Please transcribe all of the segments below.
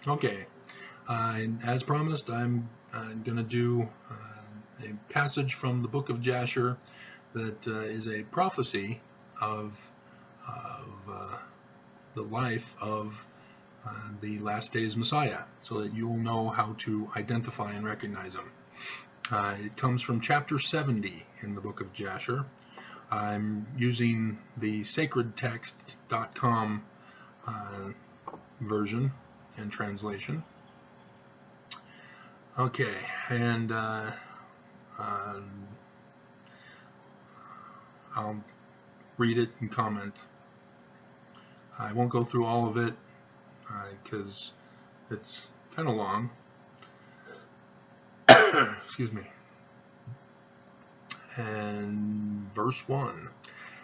Okay, and as promised, I'm going to do a passage from the book of Jasher that is a prophecy of the life of the last days Messiah, so that you'll know how to identify and recognize him. It comes from chapter 70 in the book of Jasher. I'm using the sacredtext.com version and translation. Okay, and I'll read it and comment. I won't go through all of it because it's kind of long. Excuse me. And verse 1.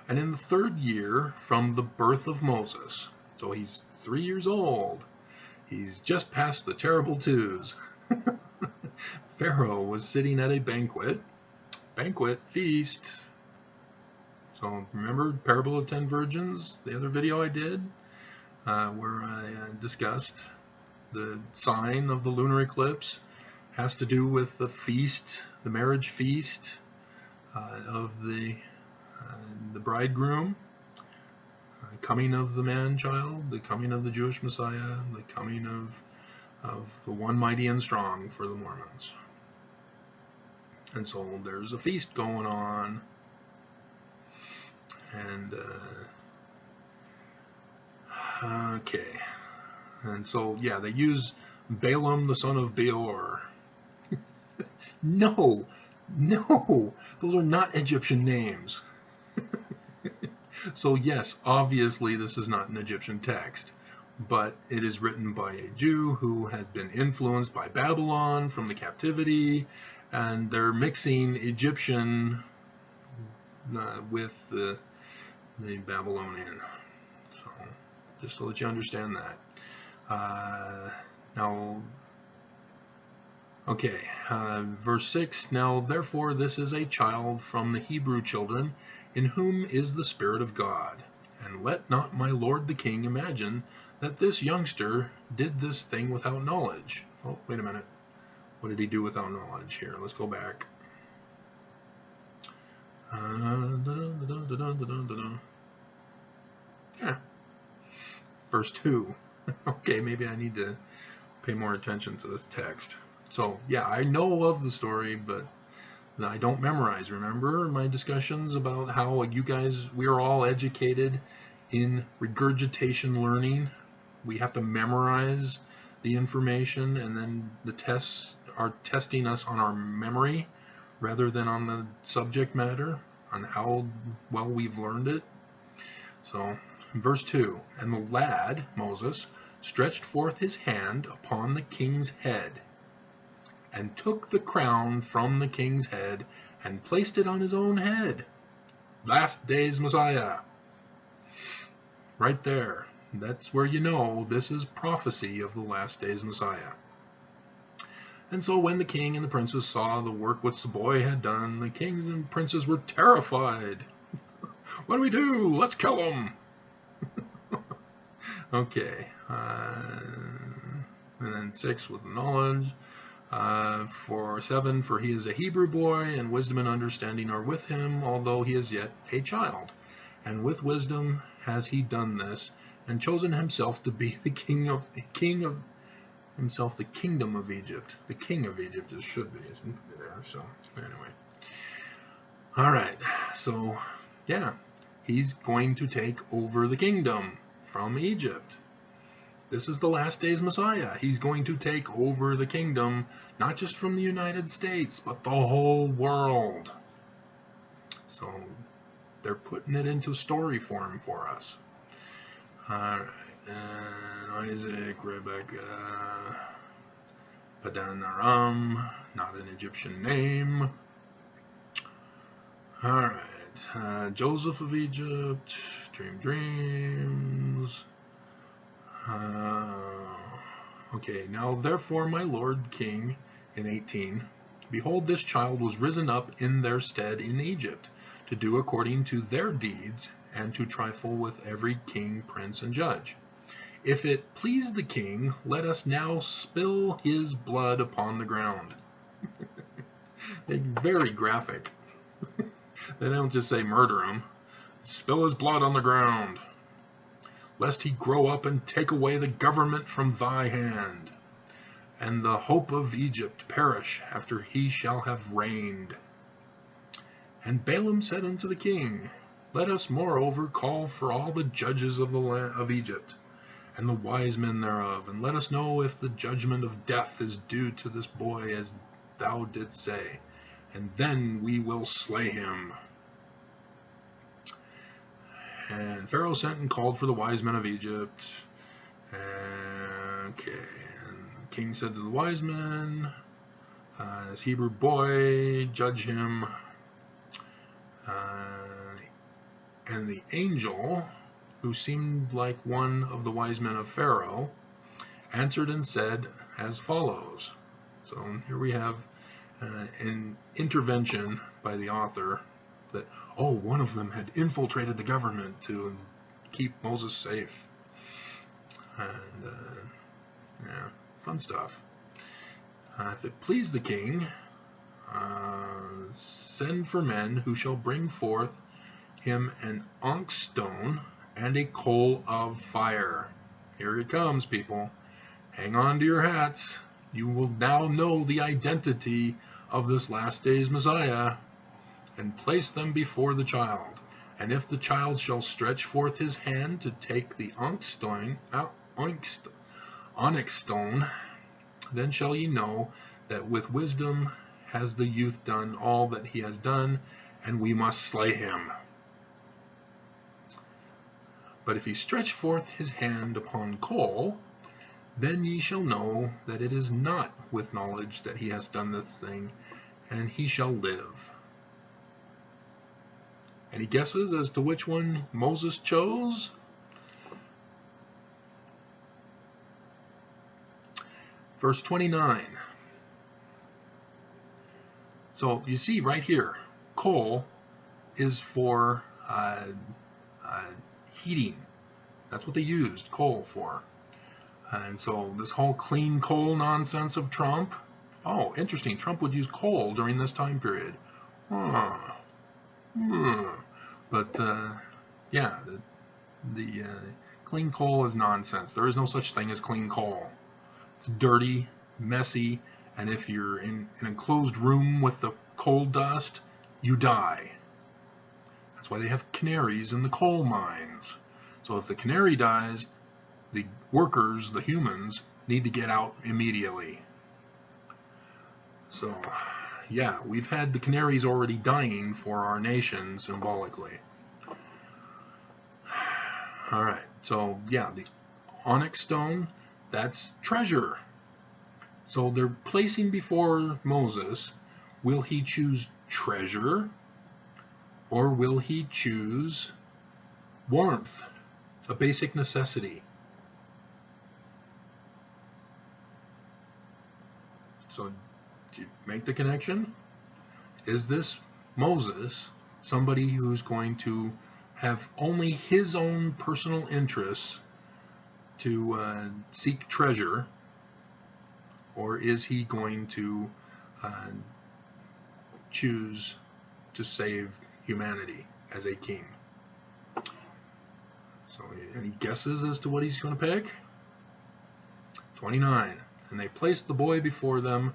And in the 3rd year from the birth of Moses, so he's 3 years old, he's just past the terrible twos. Pharaoh was sitting at a banquet, feast. So remember Parable of 10 Virgins, the other video I did, where I discussed the sign of the lunar eclipse has to do with the feast, the marriage feast of the bridegroom, coming of the man-child, the coming of the Jewish Messiah, the coming of the one mighty and strong for the Mormons. And so there's a feast going on, and okay, and so yeah, they use Balaam the son of Beor. No, those are not Egyptian names. So yes, obviously this is not an Egyptian text, but it is written by a Jew who has been influenced by Babylon from the captivity, and they're mixing Egyptian with the Babylonian. So just so that you understand that. Now, okay, verse 6, Now therefore this is a child from the Hebrew children, in whom is the Spirit of God. And let not my lord the king imagine that this youngster did this thing without knowledge. Oh, wait a minute. What did he do without knowledge? Here, let's go back. Yeah. Verse 2. Okay, maybe I need to pay more attention to this text. So, yeah, I know of the story, but I don't memorize. Remember my discussions about how you guys, we are all educated in regurgitation learning. We have to memorize the information, and then the tests are testing us on our memory rather than on the subject matter, on how well we've learned it. So, verse 2, And the lad, Moses, stretched forth his hand upon the king's head, and took the crown from the king's head, and placed it on his own head. Last days Messiah. Right there. That's where you know this is prophecy of the last days Messiah. And so when the king and the princes saw the work which the boy had done, the kings and princes were terrified. What do we do? Let's kill him. Okay. And then 6 with knowledge. For 7, for he is a Hebrew boy, and wisdom and understanding are with him, although he is yet a child. And with wisdom has he done this, and chosen himself to be the king of himself, the kingdom of Egypt. The king of Egypt, it should be, isn't it? There. So anyway, all right. So yeah, he's going to take over the kingdom from Egypt. This is the last days Messiah. He's going to take over the kingdom, not just from the United States, but the whole world. So they're putting it into story form for us. All right. And Isaac, Rebecca, Padan Aram, not an Egyptian name. All right. Joseph of Egypt, dreams. Okay, now therefore my lord king, in 18, behold, this child was risen up in their stead in Egypt, to do according to their deeds, and to trifle with every king, prince, and judge. If it please the king, let us now spill his blood upon the ground. They're very graphic. They don't just say murder him. Spill his blood on the ground, lest he grow up and take away the government from thy hand, and the hope of Egypt perish after he shall have reigned. And Balaam said unto the king, let us moreover call for all the judges of the land of Egypt, and the wise men thereof, and let us know if the judgment of death is due to this boy, as thou didst say, and then we will slay him. And Pharaoh sent and called for the wise men of Egypt. And the king said to the wise men, this Hebrew boy, judge him. And the angel, who seemed like one of the wise men of Pharaoh, answered and said as follows. So here we have an intervention by the author that, oh, one of them had infiltrated the government to keep Moses safe. And, yeah, fun stuff. If it please the king, send for men who shall bring forth him an onyx stone and a coal of fire. Here it comes, people. Hang on to your hats. You will now know the identity of this last day's Messiah, and place them before the child. And if the child shall stretch forth his hand to take the onyx stone, then shall ye know that with wisdom has the youth done all that he has done, and we must slay him. But if he stretch forth his hand upon coal, then ye shall know that it is not with knowledge that he has done this thing, and he shall live. Any guesses as to which one Moses chose? Verse 29. So you see right here, coal is for heating. That's what they used coal for. And so this whole clean coal nonsense of Trump, oh, interesting, Trump would use coal during this time period. But yeah, the clean coal is nonsense. There is no such thing as clean coal. It's dirty, messy, and if you're in an enclosed room with the coal dust, you die. That's why they have canaries in the coal mines. So if the canary dies, the workers, the humans, need to get out immediately. So, yeah, we've had the canaries already dying for our nation symbolically. Alright, so yeah, the onyx stone, that's treasure. So they're placing before Moses, will he choose treasure or will he choose warmth, a basic necessity? So, do you make the connection? Is this Moses somebody who's going to have only his own personal interests to seek treasure, or is he going to choose to save humanity as a king? So, any guesses as to what he's going to pick? 29. And they placed the boy before them,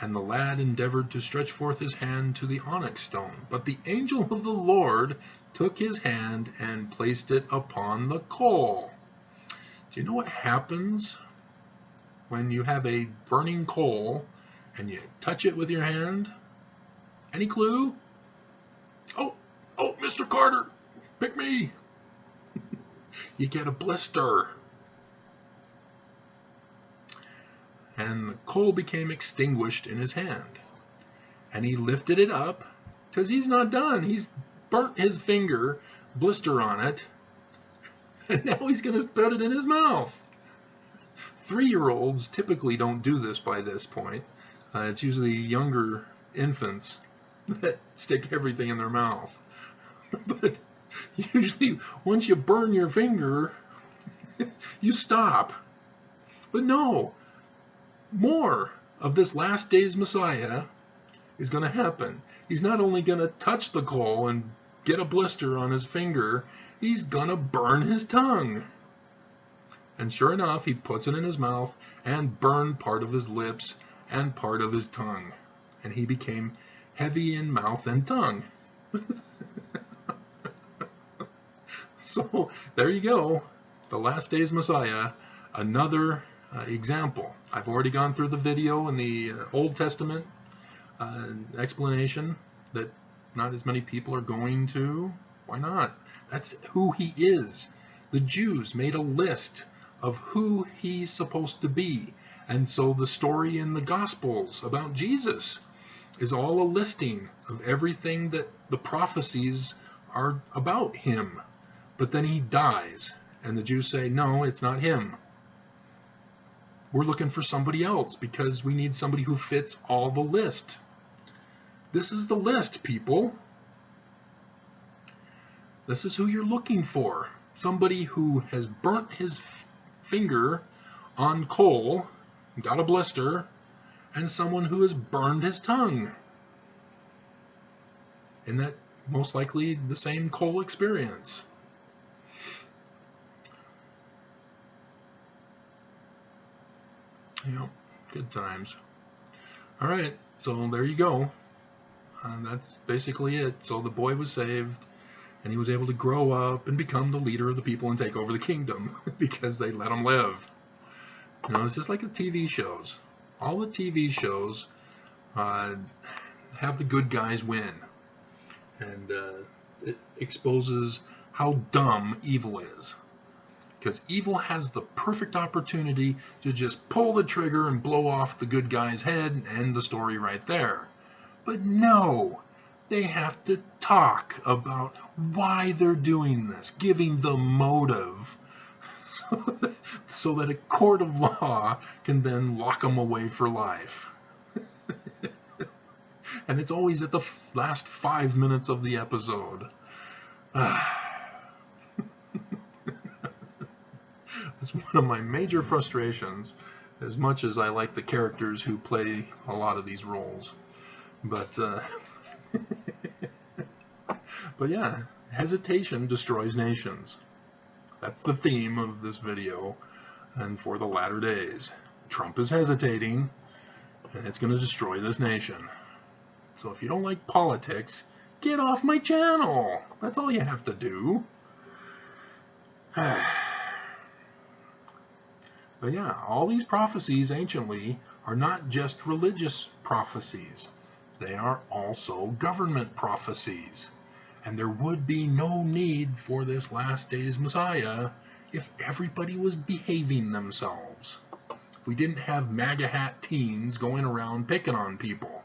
and the lad endeavored to stretch forth his hand to the onyx stone. But the angel of the Lord took his hand and placed it upon the coal. Do you know what happens when you have a burning coal and you touch it with your hand? Any clue? Oh, Mr. Carter, pick me. You get a blister. And the coal became extinguished in his hand. And he lifted it up, because he's not done. He's burnt his finger, blister on it, and now he's going to put it in his mouth. 3-year-olds typically don't do this by this point. It's usually younger infants that stick everything in their mouth. But usually, once you burn your finger, You stop. But no, more of this last days Messiah is going to happen. He's not only going to touch the coal and get a blister on his finger, he's going to burn his tongue. And sure enough, he puts it in his mouth and burned part of his lips and part of his tongue. And he became heavy in mouth and tongue. So there you go. The last days Messiah, another example. I've already gone through the video in the Old Testament explanation that not as many people are going to. Why not? That's who he is. The Jews made a list of who he's supposed to be. And so the story in the Gospels about Jesus is all a listing of everything that the prophecies are about him. But then he dies, and the Jews say, no, it's not him. We're looking for somebody else because we need somebody who fits all the list. This is the list, people. This is who you're looking for. Somebody who has burnt his finger on coal, got a blister, and someone who has burned his tongue. And that most likely the same coal experience. Yep, good times. All right, so there you go. That's basically it. So the boy was saved, and he was able to grow up and become the leader of the people and take over the kingdom because they let him live. You know, it's just like the TV shows. All the TV shows have the good guys win, and it exposes how dumb evil is. Because evil has the perfect opportunity to just pull the trigger and blow off the good guy's head and end the story right there. But no, they have to talk about why they're doing this, giving the motive, so that a court of law can then lock them away for life. And it's always at the last 5 minutes of the episode. It's one of my major frustrations, as much as I like the characters who play a lot of these roles. But but yeah, hesitation destroys nations. That's the theme of this video, and for the latter days. Trump is hesitating, and it's going to destroy this nation. So if you don't like politics, get off my channel. That's all you have to do. But yeah, all these prophecies anciently are not just religious prophecies. They are also government prophecies. And there would be no need for this last days Messiah if everybody was behaving themselves. If we didn't have MAGA hat teens going around picking on people.